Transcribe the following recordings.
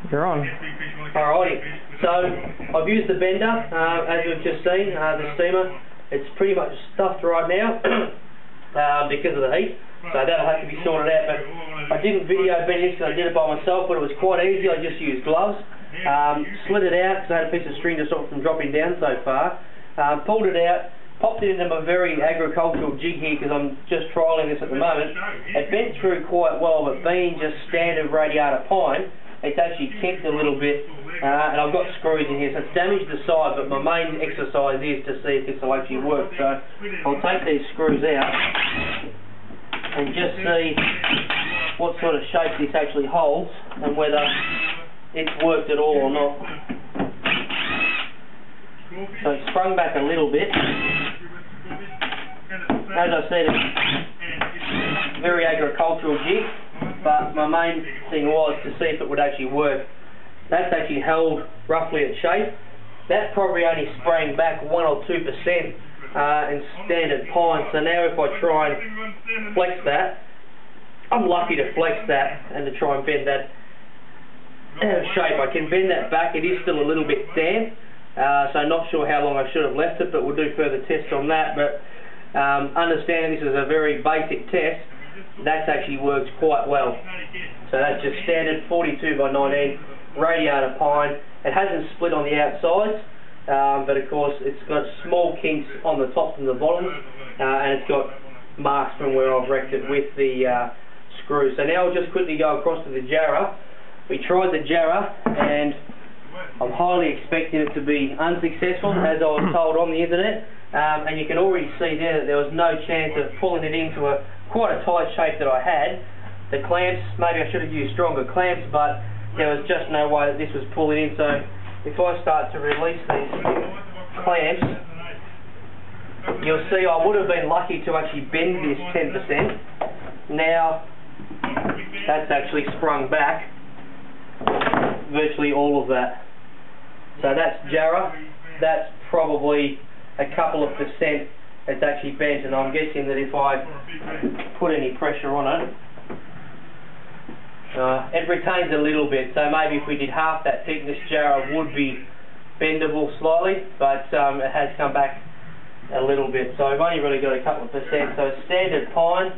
You're on. Alrighty, so I've used the bender, as we've just seen, the steamer. It's pretty much stuffed right now because of the heat, so that'll have to be sorted out. But I didn't video bend this because I did it by myself, but it was quite easy. I just used gloves, slid it out because I had a piece of string to stop it from dropping down so far, pulled it out, popped it into my very agricultural jig here because I'm just trialling this at the moment. It bent through quite well, but being just standard radiator pine, it's actually kinked a little bit, and I've got screws in here, so it's damaged the side, but my main exercise is to see if this will actually work. So I'll take these screws out and just see what sort of shape this actually holds and whether it's worked at all or not. So it's sprung back a little bit. As I said, it's very agricultural jig, but my main thing was to see if it would actually work. That's actually held roughly at shape. That probably only sprang back 1 or 2% in standard pine. So now if I try and flex that, I'm lucky to flex that and to try and bend that out of shape. I can bend that back. It is still a little bit damp, so not sure how long I should have left it, but we'll do further tests on that. But understanding this is a very basic test, that's actually works quite well. So that's just standard 42 by 19 radiator pine. It hasn't split on the outsides, but of course it's got small kinks on the tops and the bottoms, and it's got marks from where I've wrecked it with the screw. So now I'll just quickly go across to the Jarrah. We tried the Jarrah and I'm highly expecting it to be unsuccessful, as I was told on the internet, and you can already see there that there was no chance of pulling it into quite a tight shape that I had. The clamps, maybe I should have used stronger clamps, but there was just no way that this was pulling in. So if I start to release these clamps, you'll see I would have been lucky to actually bend this 10%. Now that's actually sprung back virtually all of that. So that's Jarrah. That's probably a couple of percent it's actually bent, and I'm guessing that if I put any pressure on it, it retains a little bit. So maybe if we did half that thickness, Jarrah would be bendable slightly, but it has come back a little bit. So I've only really got a couple of percent. So standard pine,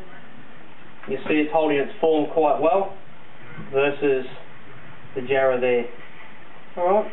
you see it's holding its form quite well versus the Jarrah there. Alright.